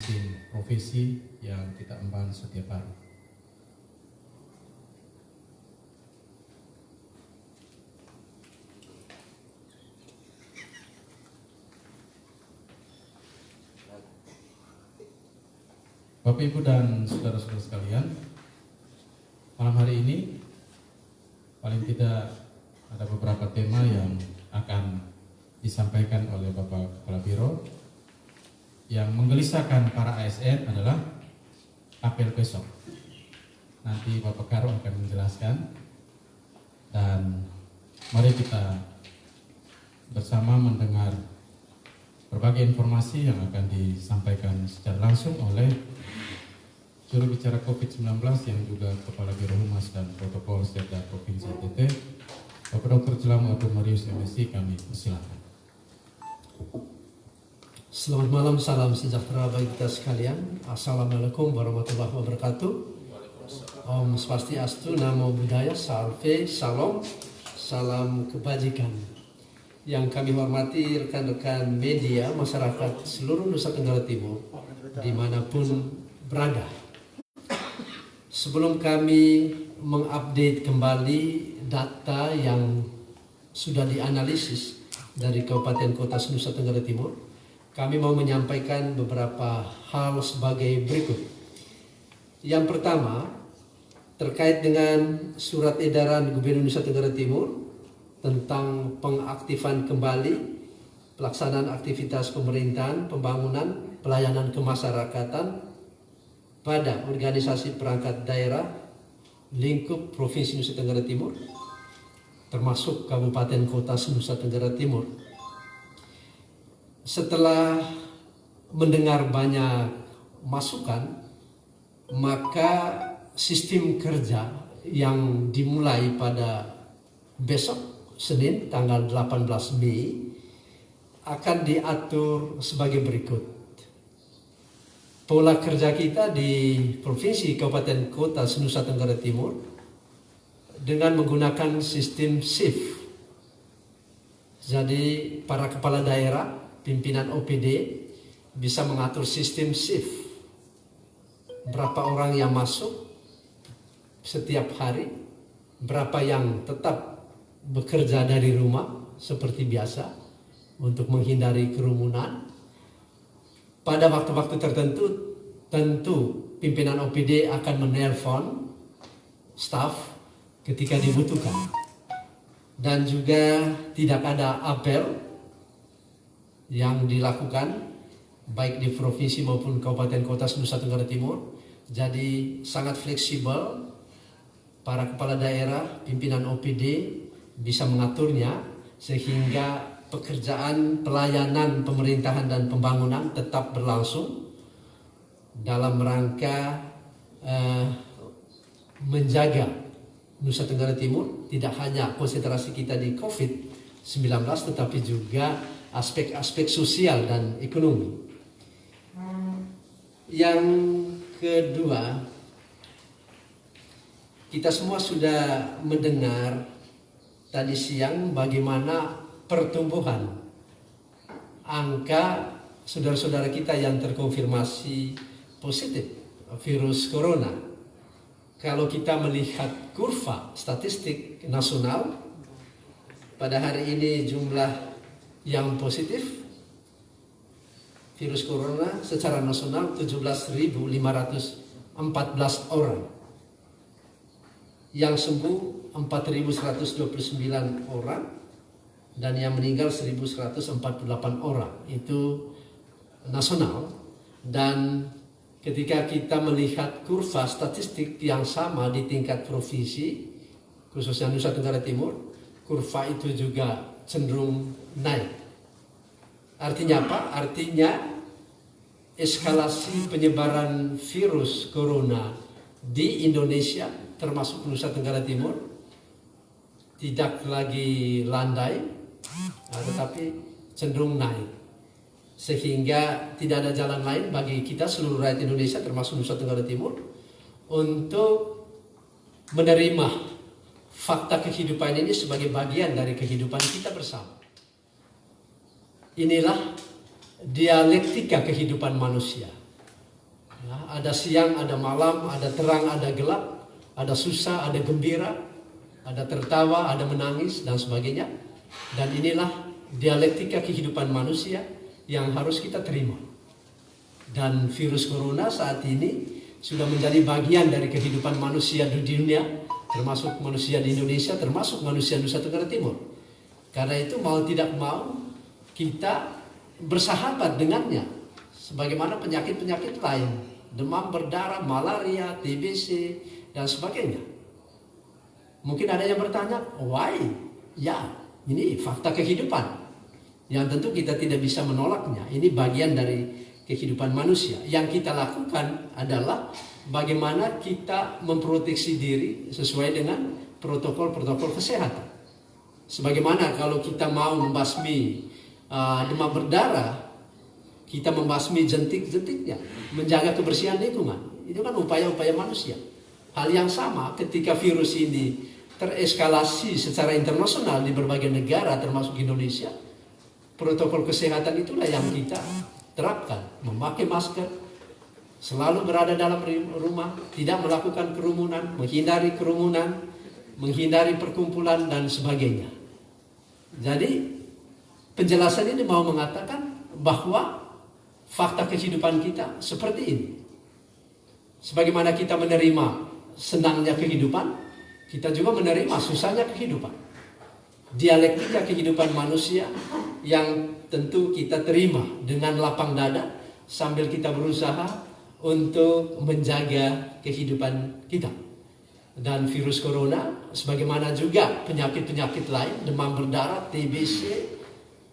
masing-masing profesi yang kita emban setiap hari. Bapak, Ibu, dan saudara-saudara sekalian, malam hari ini paling tidak ada beberapa tema yang akan disampaikan oleh Bapak Kepala Biro. Yang menggelisahkan para ASN adalah apel besok. Nanti Bapak Karo akan menjelaskan, dan mari kita bersama mendengar berbagai informasi yang akan disampaikan secara langsung oleh juru bicara COVID-19 yang juga Kepala Biro Humas dan Protokol Setda Provinsi NTT, Bapak Dr. Jelamo Abdul Marius MSc, kami persilakan. Selamat malam, salam sejahtera bagi kita sekalian. Assalamualaikum warahmatullahi wabarakatuh. Om Swastiastu, Namo Buddhaya, Salve, Salam, salam kebajikan. Yang kami hormati rekan-rekan media, masyarakat seluruh Nusa Tenggara Timur, dimanapun berada. Sebelum kami mengupdate kembali data yang sudah dianalisis dari Kabupaten Kota Nusa Tenggara Timur, kami mau menyampaikan beberapa hal sebagai berikut. Yang pertama, terkait dengan surat edaran Gubernur Nusa Tenggara Timur tentang pengaktifan kembali pelaksanaan aktivitas pemerintahan, pembangunan, pelayanan kemasyarakatan pada organisasi perangkat daerah lingkup Provinsi Nusa Tenggara Timur, termasuk Kabupaten Kota Nusa Tenggara Timur. Setelah mendengar banyak masukan, maka sistem kerja yang dimulai pada besok Senin tanggal 18 Mei akan diatur sebagai berikut. Pola kerja kita di Provinsi Kabupaten Kota Nusa Tenggara Timur dengan menggunakan sistem shift. Jadi para kepala daerah, pimpinan OPD bisa mengatur sistem shift. Berapa orang yang masuk setiap hari, berapa yang tetap bekerja dari rumah seperti biasa untuk menghindari kerumunan. Pada waktu-waktu tertentu, tentu pimpinan OPD akan menelpon staf ketika dibutuhkan. Dan juga tidak ada apel yang dilakukan baik di provinsi maupun Kabupaten Kota Nusa Tenggara Timur. Jadi sangat fleksibel, para kepala daerah, pimpinan OPD bisa mengaturnya sehingga pekerjaan pelayanan pemerintahan dan pembangunan tetap berlangsung dalam rangka menjaga Nusa Tenggara Timur tidak hanya konsentrasi kita di COVID-19 tetapi juga aspek-aspek sosial dan ekonomi. Yang kedua, kita semua sudah mendengar tadi siang bagaimana pertumbuhan angka saudara-saudara kita yang terkonfirmasi positif virus corona. Kalau kita melihat kurva statistik nasional, pada hari ini jumlah yang positif virus corona secara nasional 17.514 orang. Yang sembuh 4.129 orang dan yang meninggal 1.148 orang. Itu nasional. Dan ketika kita melihat kurva statistik yang sama di tingkat provinsi, khususnya Nusa Tenggara Timur, kurva itu juga cenderung naik. Artinya apa? Artinya eskalasi penyebaran virus corona di Indonesia termasuk Nusa Tenggara Timur tidak lagi landai, tetapi cenderung naik. Sehingga tidak ada jalan lain bagi kita seluruh rakyat Indonesia termasuk Nusa Tenggara Timur untuk menerima fakta kehidupan ini sebagai bagian dari kehidupan kita bersama. Inilah dialektika kehidupan manusia. Ya, ada siang, ada malam, ada terang, ada gelap, ada susah, ada gembira, ada tertawa, ada menangis, dan sebagainya. Dan inilah dialektika kehidupan manusia yang harus kita terima. Dan virus corona saat ini sudah menjadi bagian dari kehidupan manusia di dunia, termasuk manusia di Indonesia, termasuk manusia Nusa Tenggara Timur. Karena itu mau tidak mau kita bersahabat dengannya, sebagaimana penyakit-penyakit lain, demam berdarah, malaria, TBC, dan sebagainya. Mungkin ada yang bertanya, why? Ya, ini fakta kehidupan yang tentu kita tidak bisa menolaknya. Ini bagian dari kehidupan manusia. Yang kita lakukan adalah bagaimana kita memproteksi diri sesuai dengan protokol-protokol kesehatan. Sebagaimana kalau kita mau membasmi demam berdarah, kita membasmi jentik-jentiknya, menjaga kebersihan lingkungan. Itu kan upaya-upaya manusia. Hal yang sama ketika virus ini tereskalasi secara internasional di berbagai negara termasuk Indonesia, protokol kesehatan itulah yang kita terapkan. Memakai masker, selalu berada dalam rumah, tidak melakukan kerumunan, menghindari perkumpulan, dan sebagainya. Jadi penjelasan ini mau mengatakan bahwa fakta kehidupan kita seperti ini. Sebagaimana kita menerima senangnya kehidupan, kita juga menerima susahnya kehidupan. Dialektika kehidupan manusia yang tentu kita terima dengan lapang dada sambil kita berusaha untuk menjaga kehidupan kita. Dan virus corona, sebagaimana juga penyakit-penyakit lain, demam berdarah, TBC,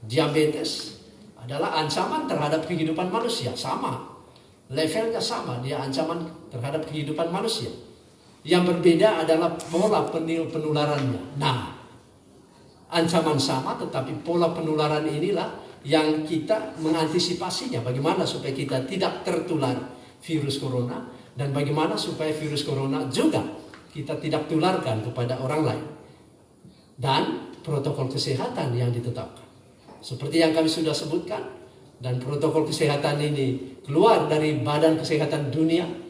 diabetes, adalah ancaman terhadap kehidupan manusia. Sama, levelnya sama, dia ancaman terhadap kehidupan manusia. Yang berbeda adalah pola penularannya. Nah, ancaman sama tetapi pola penularan inilah yang kita mengantisipasinya. Bagaimana supaya kita tidak tertular virus corona, dan bagaimana supaya virus corona juga kita tidak tularkan kepada orang lain. Dan protokol kesehatan yang ditetapkan seperti yang kami sudah sebutkan, dan protokol kesehatan ini keluar dari Badan Kesehatan Dunia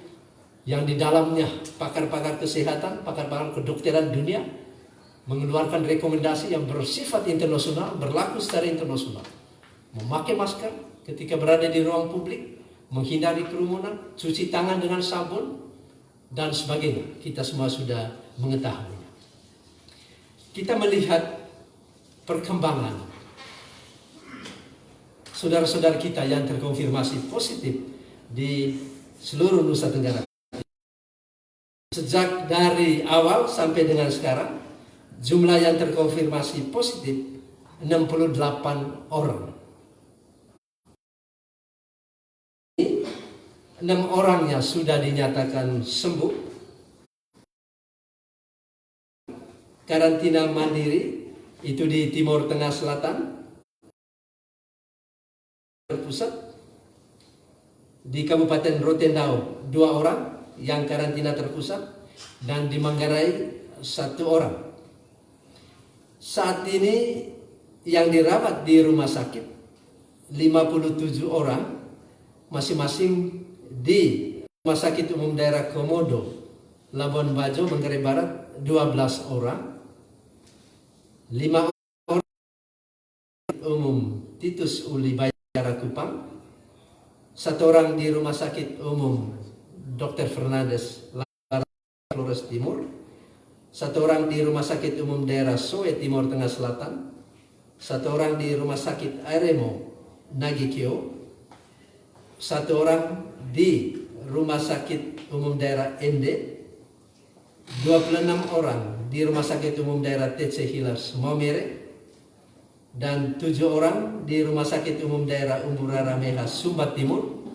yang di dalamnya pakar-pakar kesehatan, pakar-pakar kedokteran dunia mengeluarkan rekomendasi yang bersifat internasional, berlaku secara internasional. Memakai masker ketika berada di ruang publik, menghindari kerumunan, cuci tangan dengan sabun, dan sebagainya. Kita semua sudah mengetahuinya. Kita melihat perkembangan saudara-saudara kita yang terkonfirmasi positif di seluruh Nusa Tenggara. Sejak dari awal sampai dengan sekarang, jumlah yang terkonfirmasi positif 68 orang. 6 orangnya sudah dinyatakan sembuh. Karantina mandiri itu di Timur Tengah Selatan terpusat. Di Kabupaten Rotendao 2 orang yang karantina terpusat, dan di Manggarai 1 orang. Saat ini yang dirawat di rumah sakit 57 orang, masing-masing di Rumah Sakit Umum Daerah Komodo, Labuan Bajo, Manggarai Barat 12 orang, 5 orang umum Titus Uli Bayara Kupang, 1 orang di Rumah Sakit Umum Dr. Fernandes Flores Timur, 1 orang di Rumah Sakit Umum Daerah Soe Timur Tengah Selatan, 1 orang di Rumah Sakit Aremo Nagikio, 1 orang di Rumah Sakit Umum Daerah Ende, 26 orang di Rumah Sakit Umum Daerah TC Hilas Maumere, dan 7 orang di Rumah Sakit Umum Daerah Umburara Meha Sumba Timur,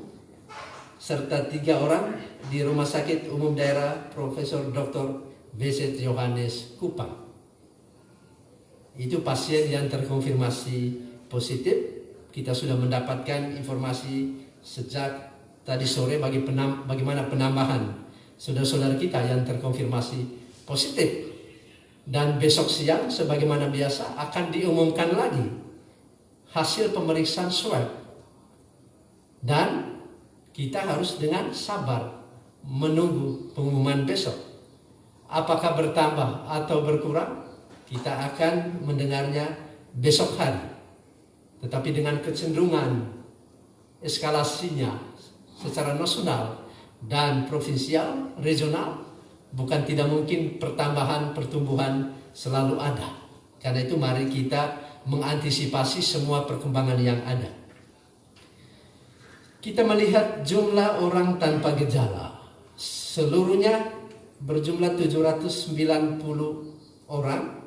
serta 3 orang di Rumah Sakit Umum Daerah Profesor Dr. Beset Yohanes Kupang. Itu pasien yang terkonfirmasi positif. Kita sudah mendapatkan informasi sejak tadi sore bagaimana penambahan saudara-saudara kita yang terkonfirmasi positif. Dan besok siang sebagaimana biasa akan diumumkan lagi hasil pemeriksaan swab. Dan kita harus dengan sabar menunggu pengumuman besok. Apakah bertambah atau berkurang, kita akan mendengarnya besok hari. Tetapi dengan kecenderungan eskalasinya secara nasional dan provinsial, regional, bukan tidak mungkin pertumbuhan selalu ada. Karena itu mari kita mengantisipasi semua perkembangan yang ada. Kita melihat jumlah orang tanpa gejala. Seluruhnya berjumlah 790 orang.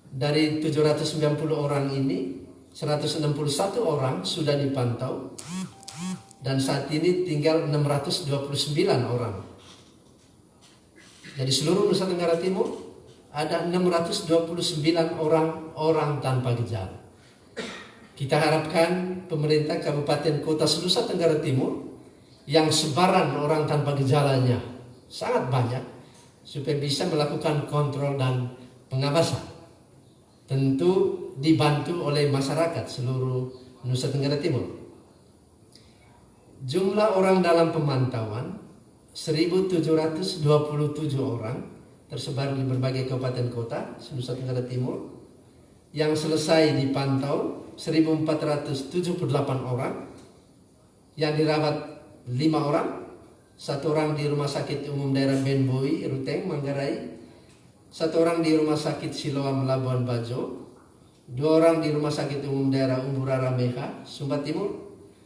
Dari 790 orang ini, 161 orang sudah dipantau. Dan saat ini tinggal 629 orang. Jadi seluruh Nusa Tenggara Timur ada 629 orang tanpa gejala. Kita harapkan pemerintah Kabupaten Kota Nusa Tenggara Timur yang sebaran orang tanpa gejalanya sangat banyak supaya bisa melakukan kontrol dan pengawasan. Tentu dibantu oleh masyarakat seluruh Nusa Tenggara Timur. Jumlah orang dalam pemantauan 1.727 orang tersebar di berbagai kabupaten kota Nusa Tenggara Timur. Yang selesai dipantau 1.478 orang, yang dirawat 5 orang, 1 orang di Rumah Sakit Umum Daerah Ben Boi, Ruteng, Manggarai, 1 orang di Rumah Sakit Siloam, Labuan Bajo, 2 orang di Rumah Sakit Umum Daerah Umburara Meha, Sumba Timur,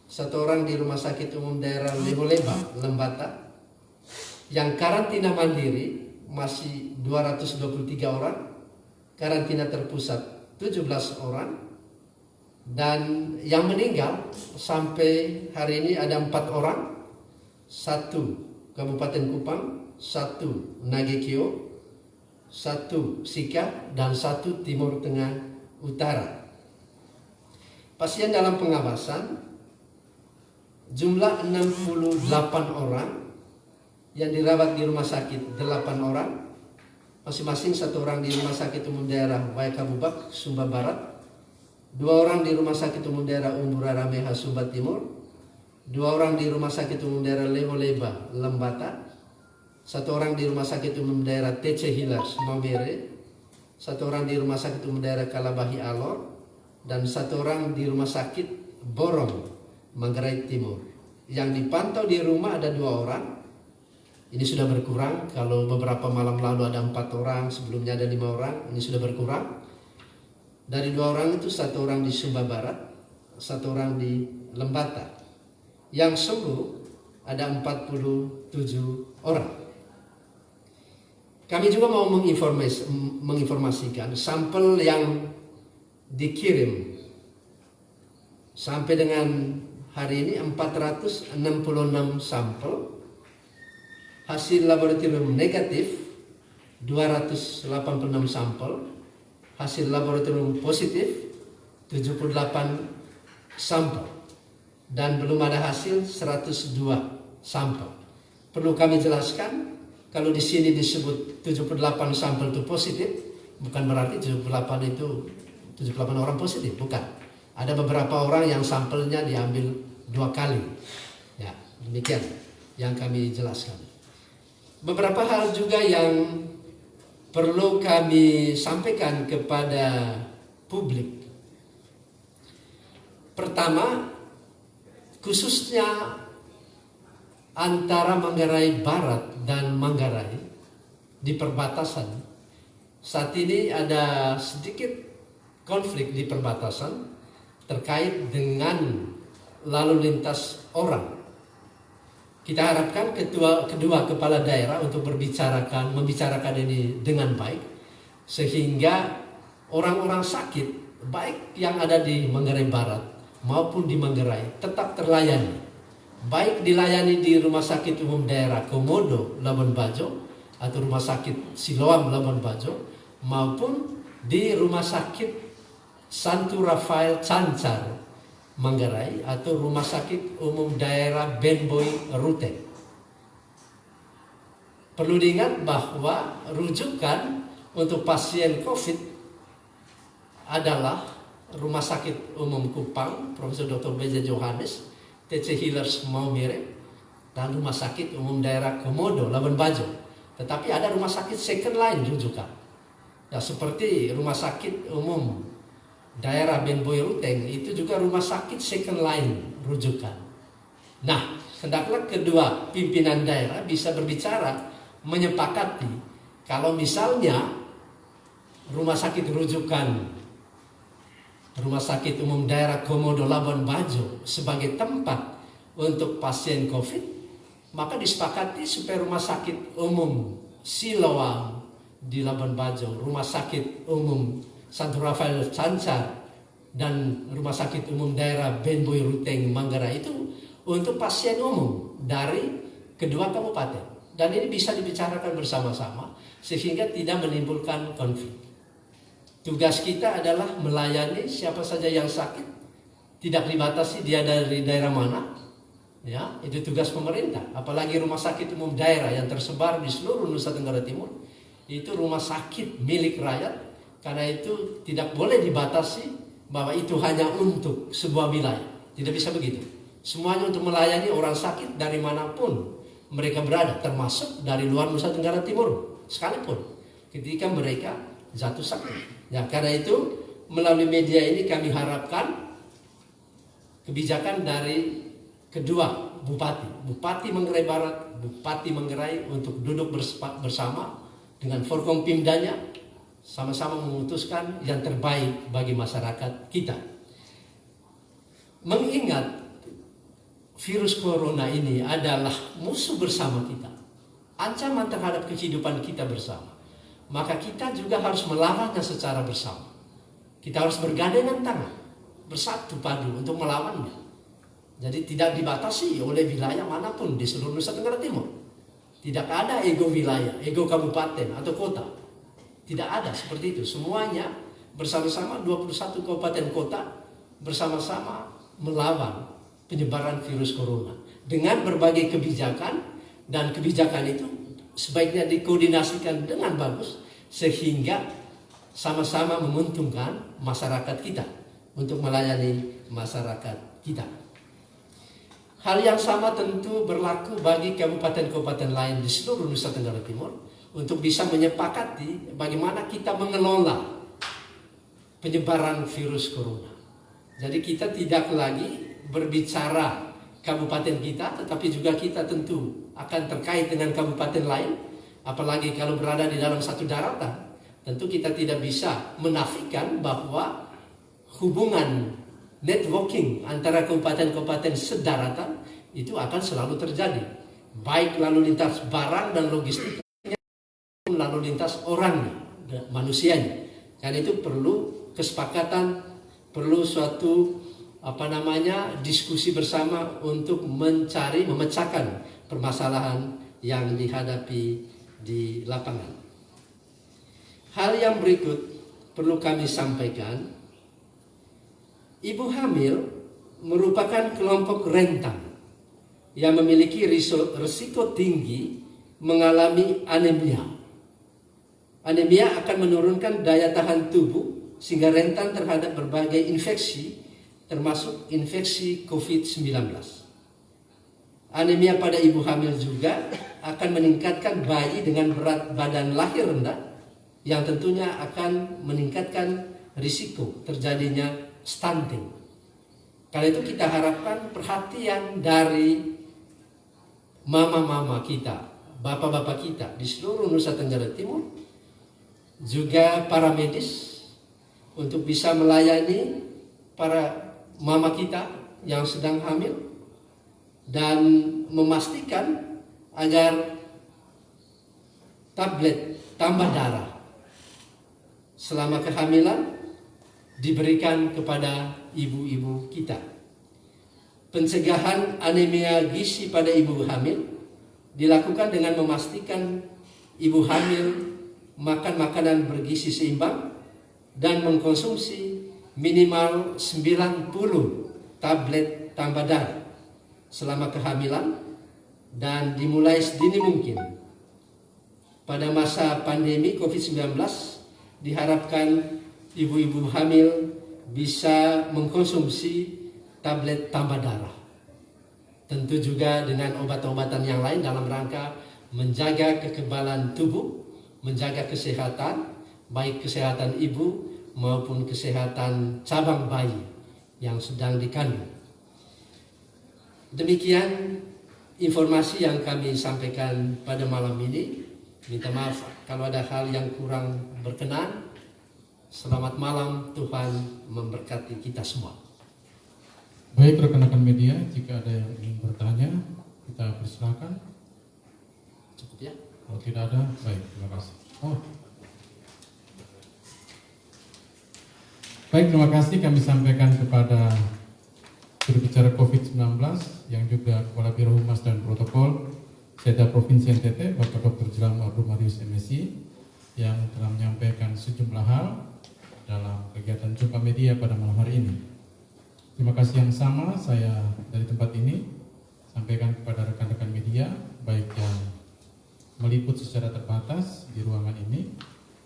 1 orang di Rumah Sakit Umum Daerah Leboleba, Lembata. Yang karantina mandiri masih 223 orang, karantina terpusat 17 orang, dan yang meninggal sampai hari ini ada 4 orang, 1 Kabupaten Kupang, 1 Nagekio, 1 Sika, dan 1 Timur Tengah Utara. Pasien dalam pengawasan jumlah 68 orang, yang dirawat di rumah sakit 8 orang, masing-masing 1 orang di Rumah Sakit Umum Daerah Waikabubak, Sumba Barat, 2 orang di Rumah Sakit Umum Daerah Umburara Meha, Sumba Timur, 2 orang di Rumah Sakit Umum Daerah Leboleba, Lembata, 1 orang di Rumah Sakit Umum Daerah TC Hilars, Maumere, 1 orang di Rumah Sakit Umum Daerah Kalabahi Alor, dan 1 orang di Rumah Sakit Borong, Manggarai Timur. Yang dipantau di rumah ada 2 orang. Ini sudah berkurang. Kalau beberapa malam lalu ada 4 orang, sebelumnya ada 5 orang, ini sudah berkurang. Dari 2 orang itu 1 orang di Sumba Barat, 1 orang di Lembata. Yang sembuh ada 47 orang. Kami juga mau menginformasikan sampel yang dikirim sampai dengan hari ini 466 sampel. Hasil laboratorium negatif 286 sampel, hasil laboratorium positif 78 sampel, dan belum ada hasil 102 sampel. Perlu kami jelaskan, kalau di sini disebut 78 sampel itu positif, bukan berarti 78 itu 78 orang positif, bukan. Ada beberapa orang yang sampelnya diambil 2 kali. Ya, demikian yang kami jelaskan. Beberapa hal juga yang perlu kami sampaikan kepada publik. Pertama, khususnya antara Manggarai Barat dan Manggarai di perbatasan, saat ini ada sedikit konflik di perbatasan terkait dengan lalu lintas orang. Kita harapkan kedua kepala daerah untuk membicarakan ini dengan baik, sehingga orang-orang sakit baik yang ada di Manggarai Barat maupun di Manggarai tetap terlayani, baik dilayani di Rumah Sakit Umum Daerah Komodo, Labuan Bajo, atau Rumah Sakit Siloam, Labuan Bajo, maupun di Rumah Sakit Santo Rafael Cancar, Manggarai, atau Rumah Sakit Umum Daerah Ben Boi, Ruteng. Perlu diingat bahwa rujukan untuk pasien COVID adalah Rumah Sakit Umum Kupang, Profesor Dr. B.J. Johannes, TC Hilars Maumere, dan Rumah Sakit Umum Daerah Komodo, Labuan Bajo. Tetapi ada rumah sakit second line rujukan. Ya, seperti Rumah Sakit Umum Daerah Ben Boy Ruteng, itu juga rumah sakit second line rujukan. Nah, hendaklah kedua pimpinan daerah bisa berbicara, menyepakati kalau misalnya rumah sakit rujukan Rumah Sakit Umum Daerah Komodo Labuan Bajo sebagai tempat untuk pasien COVID, maka disepakati supaya Rumah Sakit Umum Siloam di Labuan Bajo, Rumah Sakit Umum Santo Rafael Cancar, dan Rumah Sakit Umum Daerah Ben Boy Ruteng Manggarai itu untuk pasien umum dari kedua kabupaten. Dan ini bisa dibicarakan bersama-sama sehingga tidak menimbulkan konflik. Tugas kita adalah melayani siapa saja yang sakit, tidak dibatasi dia dari daerah mana. Ya, itu tugas pemerintah. Apalagi rumah sakit umum daerah yang tersebar di seluruh Nusa Tenggara Timur, itu rumah sakit milik rakyat. Karena itu tidak boleh dibatasi bahwa itu hanya untuk sebuah wilayah. Tidak bisa begitu. Semuanya untuk melayani orang sakit dari manapun mereka berada, termasuk dari luar Nusa Tenggara Timur sekalipun, ketika mereka jatuh sakit. Ya, karena itu melalui media ini kami harapkan kebijakan dari kedua Bupati Manggarai Barat, Bupati Manggarai untuk duduk bersama dengan Forkompimdanya, sama-sama memutuskan yang terbaik bagi masyarakat kita. Mengingat virus corona ini adalah musuh bersama kita, ancaman terhadap kehidupan kita bersama, maka kita juga harus melawannya secara bersama. Kita harus bergandengan tangan, bersatu padu untuk melawannya. Jadi tidak dibatasi oleh wilayah manapun di seluruh Nusa Tenggara Timur. Tidak ada ego wilayah, ego kabupaten atau kota. Tidak ada seperti itu. Semuanya bersama-sama 21 kabupaten kota bersama-sama melawan penyebaran virus corona dengan berbagai kebijakan, dan kebijakan itu sebaiknya dikoordinasikan dengan bagus sehingga sama-sama menguntungkan masyarakat kita untuk melayani masyarakat kita. Hal yang sama tentu berlaku bagi kabupaten-kabupaten lain di seluruh Nusa Tenggara Timur untuk bisa menyepakati bagaimana kita mengelola penyebaran virus corona. Jadi kita tidak lagi berbicara kabupaten kita, tetapi juga kita tentu akan terkait dengan kabupaten lain. Apalagi kalau berada di dalam satu daratan, tentu kita tidak bisa menafikan bahwa hubungan networking antara kabupaten-kabupaten sedaratan itu akan selalu terjadi, baik lalu lintas barang dan logistik maupun lalu lintas orang manusianya. Karena itu perlu kesepakatan, perlu suatu diskusi bersama untuk memecahkan permasalahan yang dihadapi di lapangan. Hal yang berikut perlu kami sampaikan. Ibu hamil merupakan kelompok rentan yang memiliki risiko tinggi mengalami anemia. Anemia akan menurunkan daya tahan tubuh sehingga rentan terhadap berbagai infeksi, termasuk infeksi COVID-19. Anemia pada ibu hamil juga akan meningkatkan bayi dengan berat badan lahir rendah, yang tentunya akan meningkatkan risiko terjadinya stunting. Karena itu kita harapkan perhatian dari mama-mama kita, bapak-bapak kita di seluruh Nusa Tenggara Timur, juga para medis, untuk bisa melayani para mama kita yang sedang hamil dan memastikan agar tablet tambah darah selama kehamilan diberikan kepada ibu-ibu kita. Pencegahan anemia gizi pada ibu hamil dilakukan dengan memastikan ibu hamil makan makanan bergizi seimbang dan mengkonsumsi minimal 90 tablet tambah darah selama kehamilan, dan dimulai sedini mungkin. Pada masa pandemi COVID-19 diharapkan ibu-ibu hamil bisa mengkonsumsi tablet tambah darah. tentu juga dengan obat-obatan yang lain dalam rangka menjaga kekebalan tubuh, menjaga kesehatan, baik kesehatan ibu maupun kesehatan cabang bayi yang sedang dikandung. Demikian informasi yang kami sampaikan pada malam ini. Minta maaf kalau ada hal yang kurang berkenan. Selamat malam, Tuhan memberkati kita semua. Baik rekan-rekan media, jika ada yang ingin bertanya, kita persilakan. Cukup ya? Kalau tidak ada, baik, terima kasih. Baik, terima kasih kami sampaikan kepada juru bicara COVID-19 yang juga Kepala Biro Humas dan Protokol Seda Provinsi NTT, Bapak Dr. Jeram Abdul Marius MSI, yang telah menyampaikan sejumlah hal dalam kegiatan jumpa media pada malam hari ini. Terima kasih yang sama saya dari tempat ini sampaikan kepada rekan-rekan media, baik yang meliput secara terbatas di ruangan ini,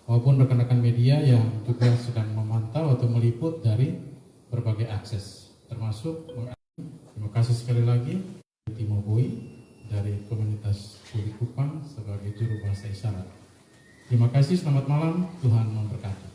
maupun rekan-rekan media yang juga sedang memantau atau meliput dari berbagai akses, termasuk terima kasih sekali lagi Timo Boy dari komunitas Tuli Kupang sebagai juru bahasa isyarat. Terima kasih, selamat malam, Tuhan memberkati.